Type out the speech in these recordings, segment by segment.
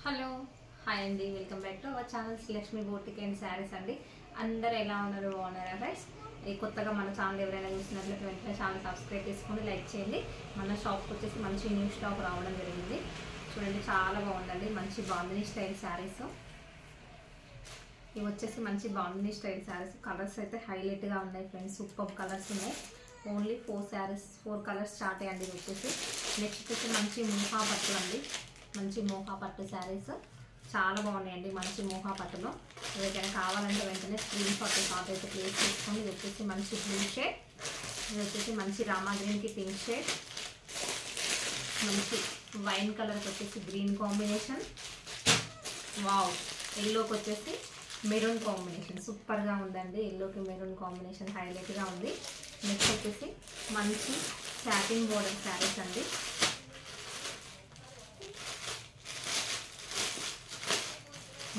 Hello hi అండి, welcome back to our channel Lakshmi boutique and saris అండి. అందరూ ఎలా ఉన్నారు? బాగున్నారా ఫ్రెండ్స్? ఈ కొత్తగా మన ఛానల్ ఎవరైనా చూసినట్లయితే వెంటనే ఛానల్ సబ్స్క్రైబ్ చేసుకొని లైక్ చేయండి. మన షాప్కి వచ్చేసి మంచి న్యూ స్టాక్ రావడం జరిగింది. చూడండి, చాలా బాగుందండి. మంచి బాందినీ స్టైల్ శారీస్ ఇవి వచ్చేసి మంచి బాందినీ స్టైల్ శారీస్. కలర్స్ అయితే హైలైట్గా ఉన్నాయి ఫ్రెండ్స్. సూపర్ కలర్స్ ఉన్నాయి. ఓన్లీ 4 కలర్స్ స్టార్ట్ అయ్యండి. ఇది వచ్చేసి నెక్స్ట్ వచ్చేసి మంచి మోహా పట్టు అండి. మంచి మోహా పట్టు శారీస్ చాలా బాగున్నాయండి. మంచి మోహా పట్టులో ఎవరికైనా కావాలంటే వెంటనే స్క్రీన్ షాట్ అయితే ప్లేస్ చేసుకొని. ఇది వచ్చేసి మంచి బ్లూ షేడ్, ఇది వచ్చేసి మంచి రామా గ్రీన్కి పింక్ షేడ్, మంచి వైన్ కలర్కి వచ్చేసి గ్రీన్ కాంబినేషన్, వావ్ ఎల్లోకి వచ్చేసి మెరూన్ కాంబినేషన్ సూపర్గా ఉందండి. ఎల్లోకి మెరూన్ కాంబినేషన్ హైలైట్గా ఉంది. నెక్స్ట్ వచ్చేసి మంచి సాటిన్ బోర్డర్ శారీస్ అండి.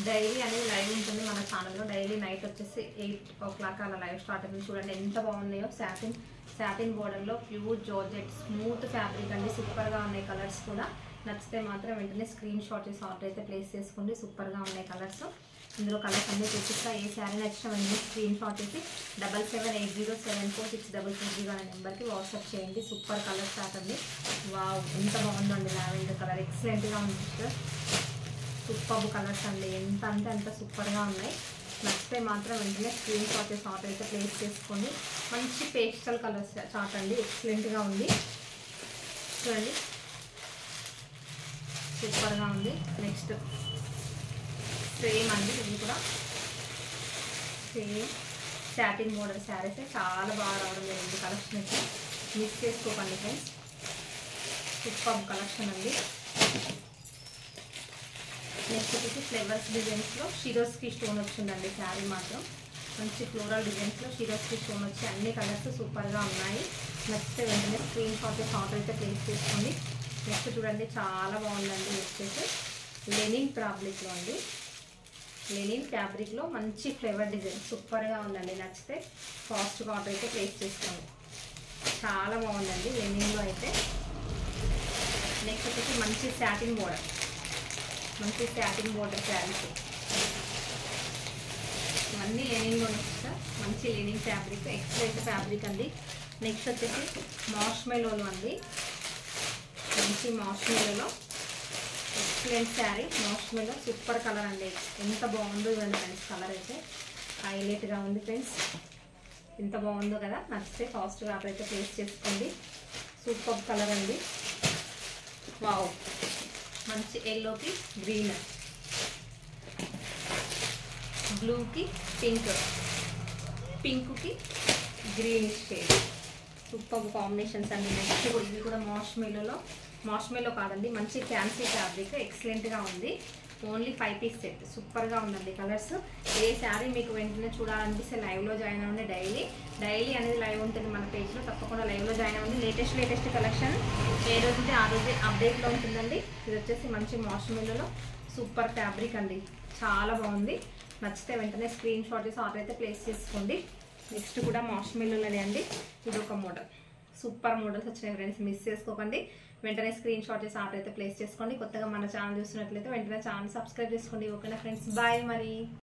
డైలీ అనేది లైవ్ ఉంటుంది మన ఛానల్లో. డైలీ నైట్ వచ్చేసి 8 o'clock అలా లైవ్ స్టార్ట్ అవుతుంది. చూడండి ఎంత బాగున్నాయో. సాటిన్ బోర్డర్లో ప్యూర్ జార్జెట్ స్మూత్ ఫ్యాబ్రిక్ అండి. సూపర్గా ఉన్నాయి. కలర్స్ కూడా నచ్చితే మాత్రం వెంటనే స్క్రీన్ షాట్ చేసి ఆర్డర్ అయితే ప్లేస్ చేసుకోండి. సూపర్గా ఉన్నాయి కలర్స్. ఇందులో కలర్స్ అన్నీ చూపిస్తా. ఏ శారీ నచ్చినా వెంటనే స్క్రీన్ షాట్ చేసి 7780746030 అనే నెంబర్కి వాట్సాప్ చేయండి. సూపర్ కలర్ స్టార్ట్ అండి. వావ్ ఎంత బాగుందండి. లావెండర్ కలర్ ఎక్సలెంట్గా ఉంది సిస్టర్. సూపర్ కలర్స్ అండి. ఎంత అంటే అంత సూపర్గా ఉన్నాయి. నచ్చితే మాత్రం వెంటనే స్క్రీన్ షాట్ చేసి ఆర్డర్ అయితే ప్లేస్ చేసుకోండి. మంచి పేస్టల్ కలర్స్ చార్ట్ అండి. ఎక్సలెంట్గా ఉంది. చూడండి సూపర్గా ఉంది. నెక్స్ట్ సేమ్ అండి. ఇది కూడా సేమ్ సాటిన్ బోర్డర్ శారీస్ చాలా బాగా రావడం జరిగింది. కలెక్షన్ అయితే మిస్ చేసుకోకండి ఫ్రెండ్స్. సూపర్ కలెక్షన్ అండి. నెక్స్ట్ వచ్చేసి ఫ్లవర్స్ డిజైన్స్లో షిరోస్కి స్టోన్ వచ్చిందండి. శారీ మాత్రం మంచి ఫ్లోరల్ డిజైన్స్లో షిరోస్కి స్టోన్ వచ్చి అన్ని కలర్స్ సూపర్గా ఉన్నాయి. నచ్చితే వెంటనే స్క్రీన్ షాట్ చేసి ఆర్డర్ అయితే ప్లేస్ చేసుకోండి. నెక్స్ట్ చూడండి చాలా బాగుందండి. వచ్చేసి లెనిన్ ఫ్యాబ్రిక్లో అండి. లెనిన్ ఫ్యాబ్రిక్లో మంచి ఫ్లేవర్ డిజైన్ సూపర్గా ఉందండి. నచ్చితే ఫాస్ట్గా ఆర్డర్ అయితే ప్లేస్ చేసుకోండి. చాలా బాగుందండి లెనిన్లో అయితే. నెక్స్ట్ వచ్చేసి మంచి సాటిన్ బోర్డర్, మంచి సాటిన్ బోర్డర్ శారీస్ ఇవన్నీ లెనిన్లో వస్తా. మంచి లెనిన్ ఫ్యాబ్రిక్ ఎక్సలెంట్ ఫ్యాబ్రిక్ అండి. నెక్స్ట్ వచ్చేసి మార్ష్మెలోలో అండి. మంచి మార్ష్మెలోలో excellent sari. Marshmallow super colour అండి. ఎంత బాగుందో ఇవ్వండి ఫ్రెండ్స్. కలర్ అయితే హైలైట్గా ఉంది ఫ్రెండ్స్. ఎంత బాగుందో కదా. నచ్చితే ఫాస్ట్గా ఆర్డర్ అయితే ప్లేస్ చేసుకోండి. సూపర్ కలర్ అండి. వావ్ మంచి ఎల్లోకి గ్రీన్, బ్లూకి పింక్, పింక్కి గ్రీన్ షేడ్ సూపర్ కాంబినేషన్స్ అండి. నెక్స్ట్ ఇది కూడా మార్ష్మెలో కాదండి. మంచి ఫ్యాన్సీ ఫ్యాబ్రిక్ ఎక్సలెంట్గా ఉంది. ఓన్లీ 5 పీస్ సెట్ సూపర్గా ఉందండి. కలర్స్ ఏ శారీ మీకు వెంటనే చూడాలనిపిస్తే లైవ్లో జాయిన్ అవ్వండి. డైలీ అనేది లైవ్ ఉంటుంది మన పేజ్లో. తప్పకుండా లైవ్లో జాయిన్ అవ్వండి. లేటెస్ట్ కలెక్షన్ ఏ రోజుంటే ఆ రోజే అప్డేట్లో ఉంటుందండి. ఇది వచ్చేసి మంచి మార్ష్మెలోలో సూపర్ ఫ్యాబ్రిక్ అండి. చాలా బాగుంది. నచ్చితే వెంటనే స్క్రీన్ షాట్ చేసి ఆర్డర్ అయితే ప్లేస్ చేసుకోండి. నెక్స్ట్ కూడా మార్ష్మెలోనే అండి. ఇది ఒక మోడల్. సూపర్ మోడల్స్ వచ్చినాయి ఫ్రెండ్స్. మిస్ చేసుకోకండి. వెంటనే స్క్రీన్ షాట్ చేసి ఆర్డర్ అయితే ప్లేస్ చేసుకోండి. కొత్తగా మన ఛానల్ చూస్తున్నట్లయితే వెంటనే ఛానల్ సబ్స్క్రైబ్ చేసుకోండి. ఓకేనా ఫ్రెండ్స్? బాయ్ మరి.